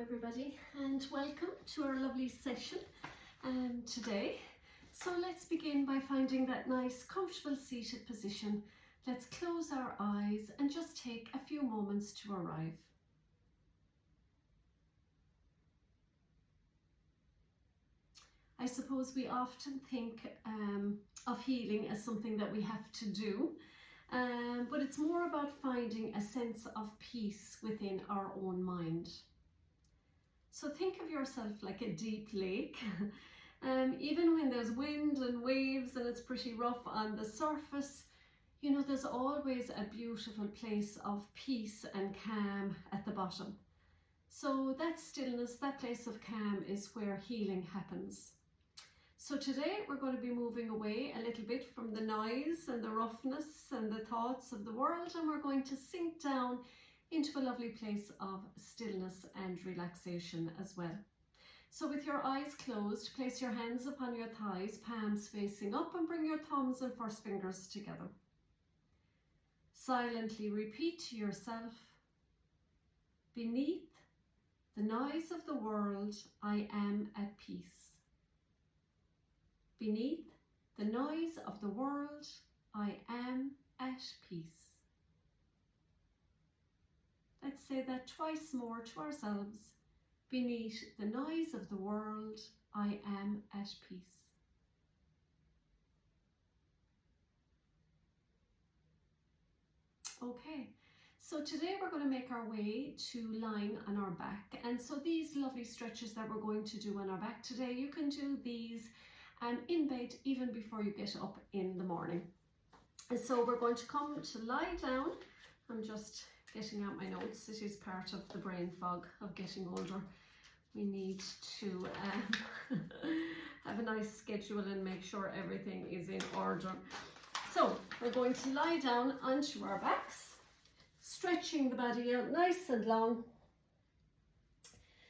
everybody, and welcome to our lovely session today. So let's begin by finding that nice comfortable seated position. Let's close our eyes and just take a few moments to arrive. I suppose we often think of healing as something that we have to do, but it's more about finding a sense of peace within our own mind. So think of yourself like a deep lake. Even when there's wind and waves and it's pretty rough on the surface, you know, there's always a beautiful place of peace and calm at the bottom. So that stillness, that place of calm is where healing happens. So today we're going to be moving away a little bit from the noise and the roughness and the thoughts of the world, and we're going to sink down into a lovely place of stillness and relaxation as well. So with your eyes closed, place your hands upon your thighs, palms facing up, and bring your thumbs and first fingers together. Silently repeat to yourself, beneath the noise of the world, I am at peace. Beneath the noise of the world, I am at peace. Let's say that twice more to ourselves. Beneath the noise of the world, I am at peace. Okay, so today we're going to make our way to lying on our back. And so these lovely stretches that we're going to do on our back today, you can do these in bed even before you get up in the morning. And so we're going to come to lie down. I'm just getting out my notes. It is part of the brain fog of getting older. We need to have a nice schedule and make sure everything is in order. So we're going to lie down onto our backs, stretching the body out nice and long.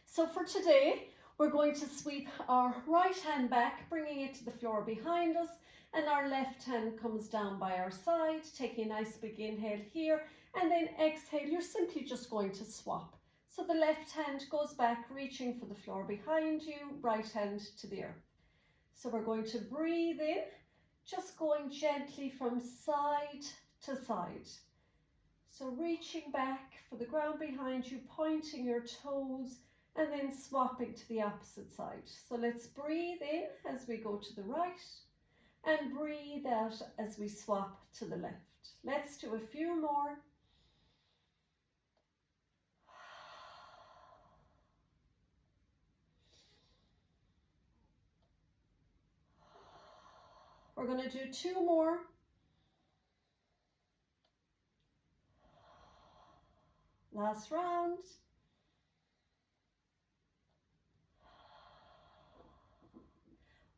So for today, we're going to sweep our right hand back, bringing it to the floor behind us, and our left hand comes down by our side, taking a nice big inhale here, and then exhale, you're simply just going to swap. So the left hand goes back, reaching for the floor behind you, right hand to the earth. So we're going to breathe in, just going gently from side to side. So reaching back for the ground behind you, pointing your toes, and then swapping to the opposite side. So let's breathe in as we go to the right, and breathe out as we swap to the left. Let's do a few more. We're going to do two more. Last round.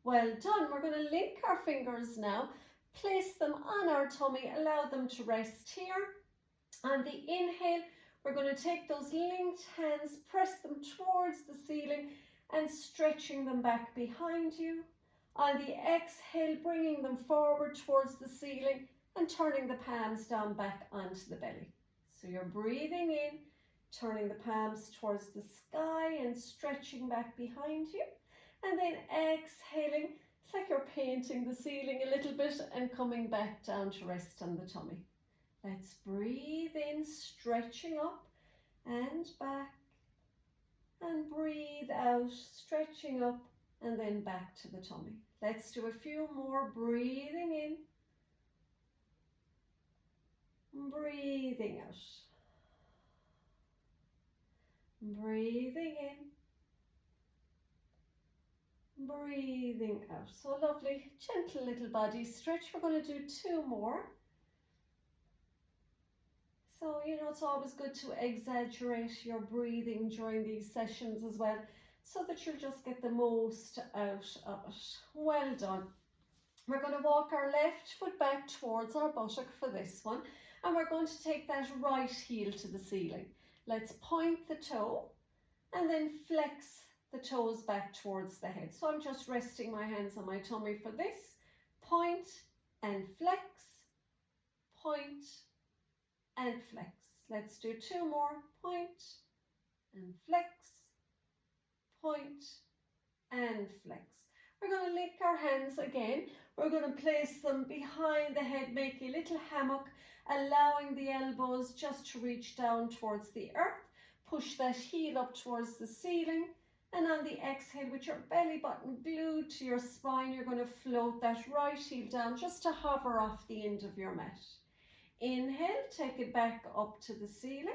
Well done. We're going to link our fingers now, place them on our tummy, allow them to rest here. On the inhale, we're going to take those linked hands, press them towards the ceiling and stretching them back behind you. On the exhale, bringing them forward towards the ceiling and turning the palms down back onto the belly. So you're breathing in, turning the palms towards the sky and stretching back behind you. And then exhaling, it's like you're painting the ceiling a little bit and coming back down to rest on the tummy. Let's breathe in, stretching up and back. And breathe out, stretching up and then back to the tummy. Let's do a few more. Breathing in, breathing out. Breathing in, breathing out. So lovely, gentle little body stretch. We're going to do two more. So, you know, it's always good to exaggerate your breathing during these sessions as well, so that you'll just get the most out of it. Well done. We're going to walk our left foot back towards our buttock for this one, and we're going to take that right heel to the ceiling. Let's point the toe and then flex the toes back towards the head. So I'm just resting my hands on my tummy for this. Point and flex, point and flex. Let's do two more. Point and flex, point, and flex. We're going to link our hands again. We're going to place them behind the head, make a little hammock, allowing the elbows just to reach down towards the earth. Push that heel up towards the ceiling. And on the exhale, with your belly button glued to your spine, you're going to float that right heel down just to hover off the end of your mat. Inhale, take it back up to the ceiling.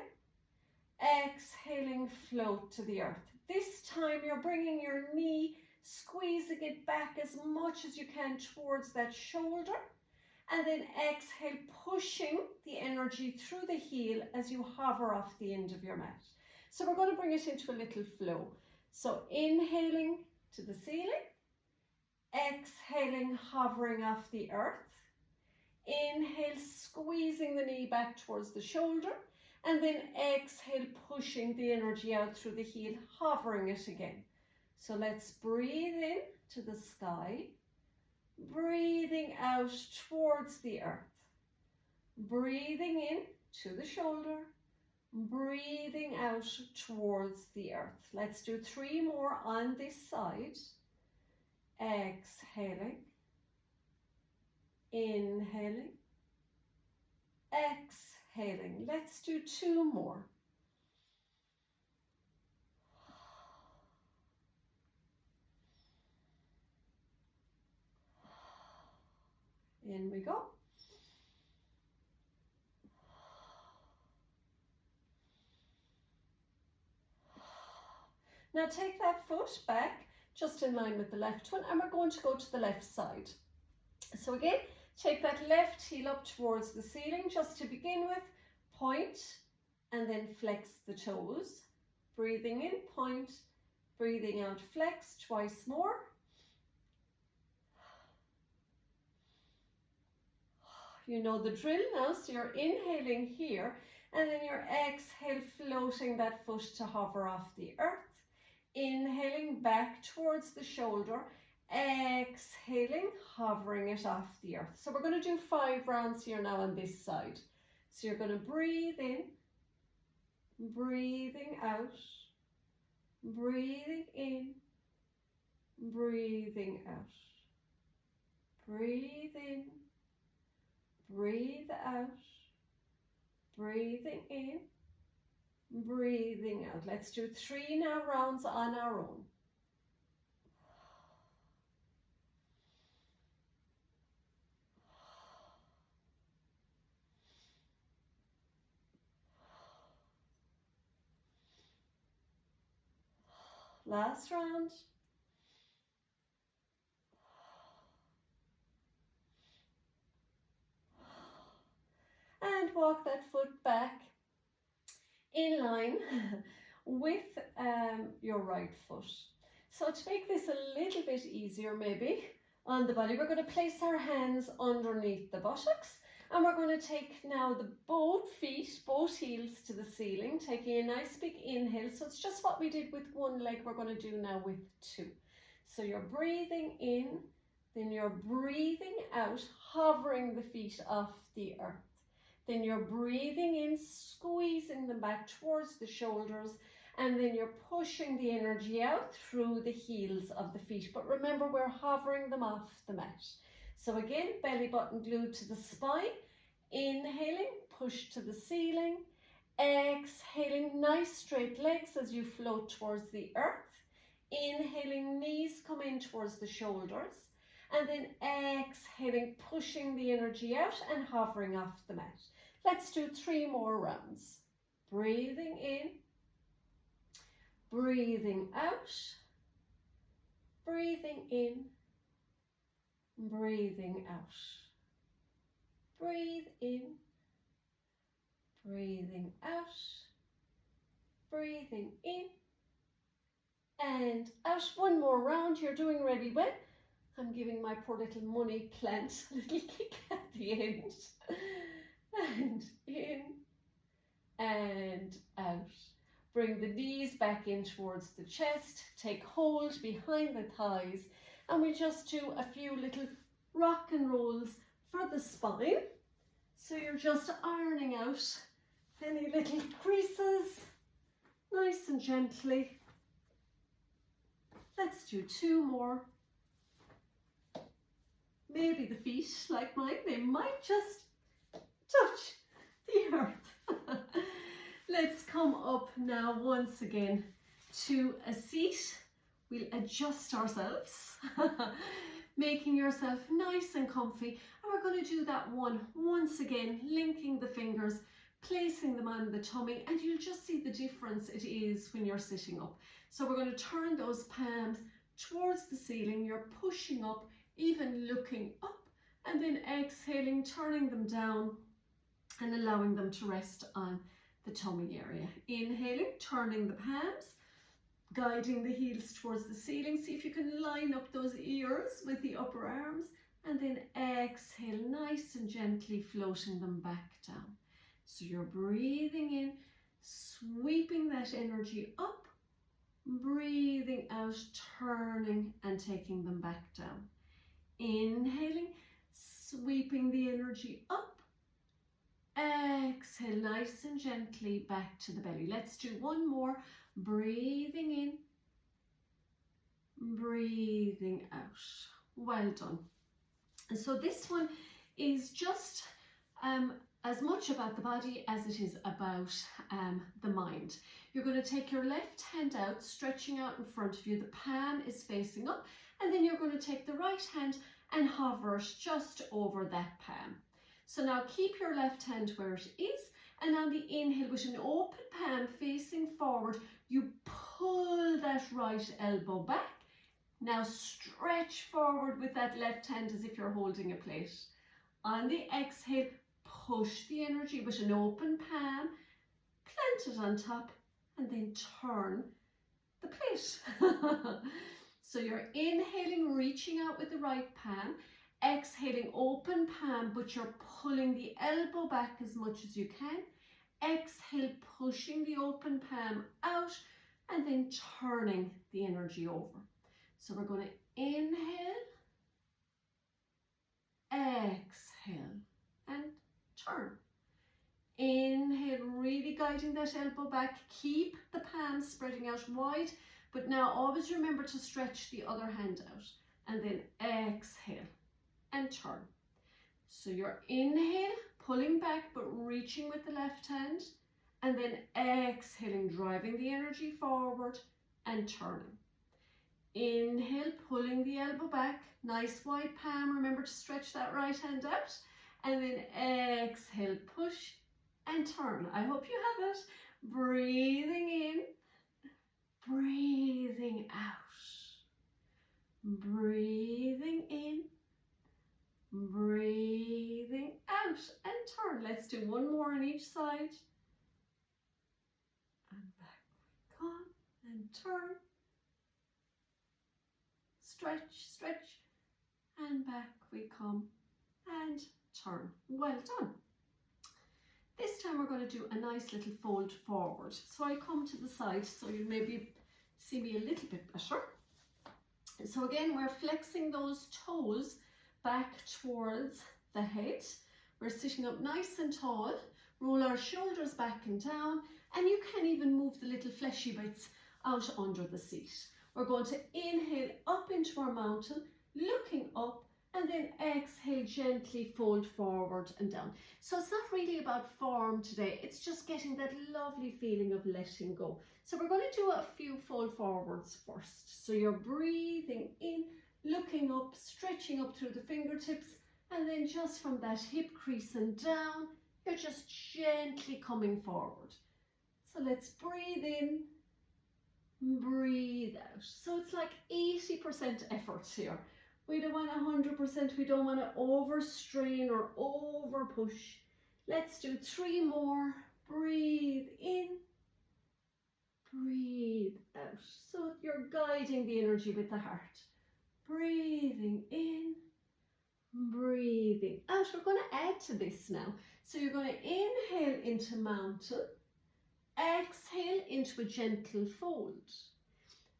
Exhaling, float to the earth. This time you're bringing your knee, squeezing it back as much as you can towards that shoulder. And then exhale, pushing the energy through the heel as you hover off the end of your mat. So we're going to bring it into a little flow. So inhaling to the ceiling, exhaling, hovering off the earth. Inhale, squeezing the knee back towards the shoulder, and then exhale, pushing the energy out through the heel, hovering it again. So let's breathe in to the sky, breathing out towards the earth, breathing in to the shoulder, breathing out towards the earth. Let's do 3 more on this side. Exhaling, inhaling, exhaling. Let's do 2 more. In we go. Now take that foot back just in line with the left one, and we're going to go to the left side. So again, take that left heel up towards the ceiling just to begin with, point, and then flex the toes. Breathing in, point, breathing out, flex, twice more. You know the drill now, so you're inhaling here, and then your exhale, floating that foot to hover off the earth. Inhaling back towards the shoulder, exhaling, hovering it off the earth. So we're going to do 5 rounds here now on this side. So you're going to breathe in, breathing out, breathing in, breathing out. Breathe in, breathe out, breathing in, breathing out. Let's do 3 now rounds on our own. Last round. And walk that foot back in line with your right foot. So to make this a little bit easier maybe on the body, we're going to place our hands underneath the buttocks, and we're going to take now the both feet, both heels to the ceiling, taking a nice big inhale. So it's just what we did with one leg, we're going to do now with 2. So you're breathing in, then you're breathing out, hovering the feet off the earth. Then you're breathing in, squeezing them back towards the shoulders, and then you're pushing the energy out through the heels of the feet. But remember, we're hovering them off the mat. So again, belly button glued to the spine. Inhaling, push to the ceiling. Exhaling, nice straight legs as you float towards the earth. Inhaling, knees come in towards the shoulders. And then exhaling, pushing the energy out and hovering off the mat. Let's do 3 more rounds. Breathing in, breathing out, breathing in, breathing out. Breathe in, breathing out, breathing in, and out. 1 more round. You're doing really well. I'm giving my poor little money plant a little kick at the end. And in and out. Bring the knees back in towards the chest. Take hold behind the thighs. And we'll just do a few little rock and rolls for the spine. So you're just ironing out any little creases, nice and gently. Let's do 2 more. Maybe the feet, like mine, they might just touch the earth. Let's come up now once again to a seat. We'll adjust ourselves, making yourself nice and comfy. And we're going to do that one once again, linking the fingers, placing them on the tummy, and you'll just see the difference it is when you're sitting up. So we're going to turn those palms towards the ceiling. You're pushing up, even looking up, and then exhaling, turning them down and allowing them to rest on the tummy area. Inhaling, turning the palms, guiding the heels towards the ceiling. See if you can line up those ears with the upper arms, and then exhale, nice and gently floating them back down. So you're breathing in, sweeping that energy up, breathing out, turning and taking them back down. Inhaling, sweeping the energy up, exhale, nice and gently back to the belly. Let's do one more. Breathing in, breathing out. Well done. And so this one is just as much about the body as it is about the mind. You're going to take your left hand out, stretching out in front of you. The palm is facing up, and then you're going to take the right hand and hover it just over that palm. So now keep your left hand where it is, and on the inhale, with an open palm facing forward, you pull that right elbow back. Now stretch forward with that left hand as if you're holding a plate. On the exhale, push the energy with an open palm, plant it on top, and then turn the plate. So you're inhaling, reaching out with the right palm, exhaling, open palm, but you're pulling the elbow back as much as you can. Exhale, pushing the open palm out, and then turning the energy over. So we're going to inhale, exhale, and turn. Inhale, really guiding that elbow back. Keep the palms spreading out wide, but now always remember to stretch the other hand out. And then exhale and turn. So your inhale, pulling back but reaching with the left hand, and then exhaling, driving the energy forward and turning. Inhale, pulling the elbow back, nice wide palm, remember to stretch that right hand out, and then exhale, push and turn. I hope you have it. Breathing in, breathing out, breathing in, breathing out, and turn. Let's do one more on each side. And back we come, and turn. Stretch, stretch, and back we come, and turn. Well done. This time we're going to do a nice little fold forward. So I come to the side so you maybe see me a little bit better. So again, we're flexing those toes back towards the head. We're sitting up nice and tall, roll our shoulders back and down, and you can even move the little fleshy bits out under the seat. We're going to inhale up into our mountain, looking up, and then exhale, gently fold forward and down. So it's not really about form today, it's just getting that lovely feeling of letting go. So we're going to do a few fold forwards first. So you're breathing in, looking up, stretching up through the fingertips, and then just from that hip crease and down, you're just gently coming forward. So let's breathe in, breathe out. So it's like 80% effort here. We don't want 100%, we don't want to overstrain or over push. Let's do 3 more. Breathe in, breathe out. So you're guiding the energy with the heart. Breathing in, breathing out. We're going to add to this now. So you're going to inhale into mountain, exhale into a gentle fold.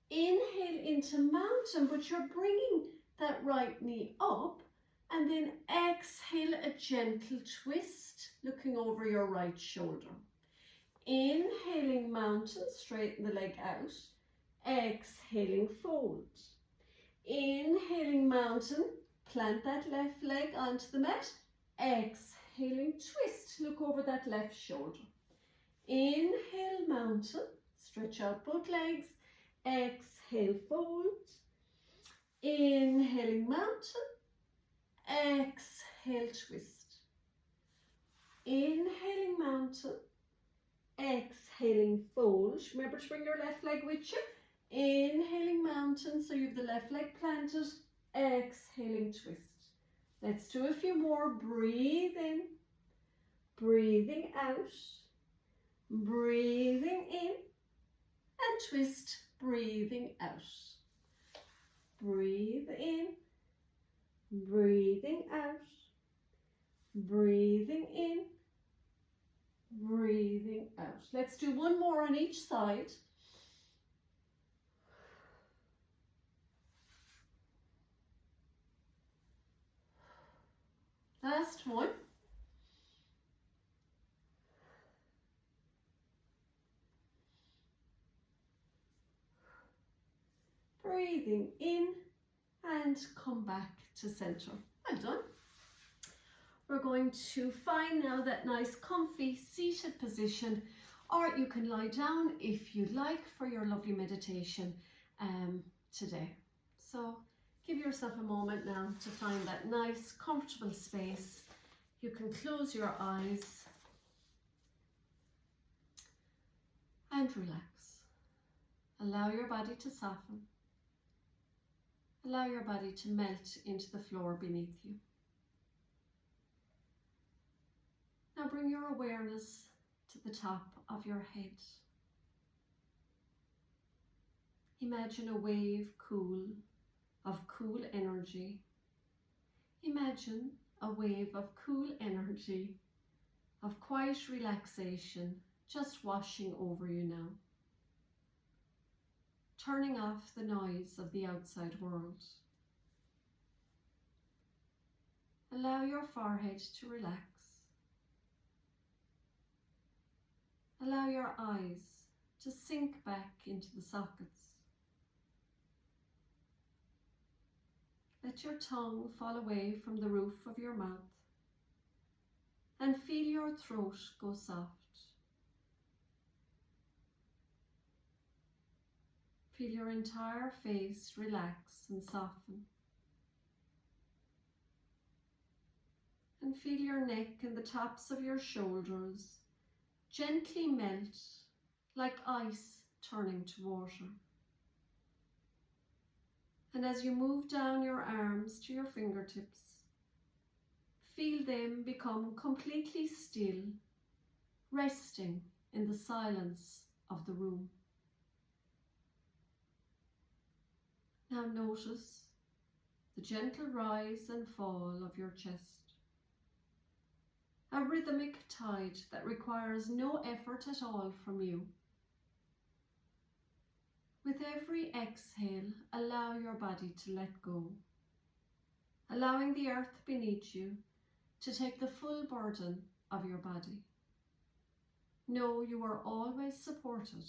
Inhale into mountain, but you're bringing that right knee up, and then exhale a gentle twist, looking over your right shoulder. Inhaling mountain, straighten the leg out. exhaling fold. Inhaling mountain, plant that left leg onto the mat. Exhaling twist, look over that left shoulder. Inhale mountain, stretch out both legs. Exhale fold. Inhaling mountain. Exhale twist. Inhaling mountain. Exhaling fold. Remember to bring your left leg with you. Inhaling mountain, so you have the left leg planted. Exhaling twist. Let's do a few more. Breathe in, breathing out, breathing in, and twist, breathing out. Breathe in, breathing out, breathing in, breathing out. Let's do one more on each side. Last one. Breathing in and come back to center. Well done. We're going to find now that nice comfy seated position, or you can lie down if you like for your lovely meditation today. So give yourself a moment now to find that nice comfortable space. You can close your eyes and relax. Allow your body to soften. Allow your body to melt into the floor beneath you. Now bring your awareness to the top of your head. Imagine a wave of cool energy. Imagine a wave of cool energy, of quiet relaxation, just washing over you now. Turning off the noise of the outside world. Allow your forehead to relax. Allow your eyes to sink back into the sockets. Let your tongue fall away from the roof of your mouth and feel your throat go soft. Feel your entire face relax and soften. And feel your neck and the tops of your shoulders gently melt like ice turning to water. And as you move down your arms to your fingertips, feel them become completely still, resting in the silence of the room. Now notice the gentle rise and fall of your chest. A rhythmic tide that requires no effort at all from you. With every exhale, allow your body to let go, allowing the earth beneath you to take the full burden of your body. Know you are always supported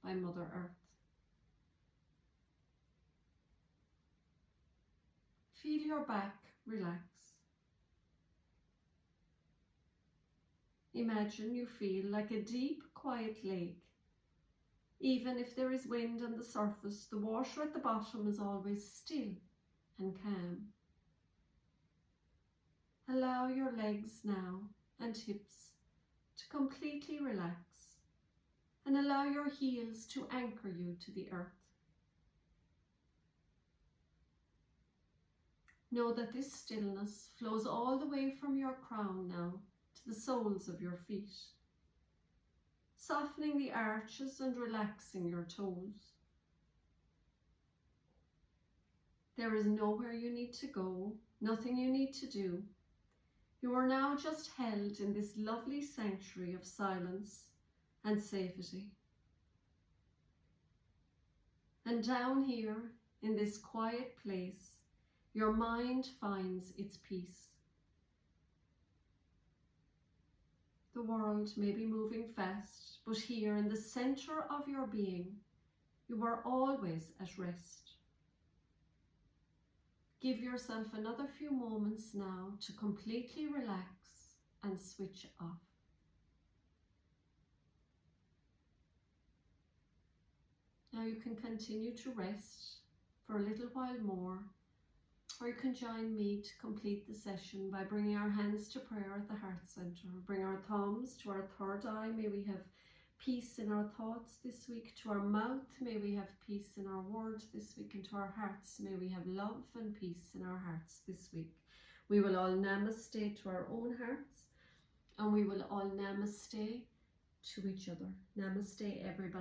by Mother Earth. Feel your back relax. Imagine you feel like a deep, quiet lake. Even if there is wind on the surface, the water at the bottom is always still and calm. Allow your legs now and hips to completely relax and allow your heels to anchor you to the earth. Know that this stillness flows all the way from your crown now to the soles of your feet, softening the arches and relaxing your toes. There is nowhere you need to go, nothing you need to do. You are now just held in this lovely sanctuary of silence and safety. And down here, in this quiet place, your mind finds its peace. The world may be moving fast, but here in the center of your being, You are always at rest. Give yourself another few moments now to completely relax and switch off. Now you can continue to rest for a little while more, or you can join me to complete the session by bringing our hands to prayer at the heart center. Bring our thumbs to our third eye. May we have peace in our thoughts this week. To our mouth, may we have peace in our words this week. And to our hearts, may we have love and peace in our hearts this week. We will all namaste to our own hearts, and we will all namaste to each other. Namaste, everybody.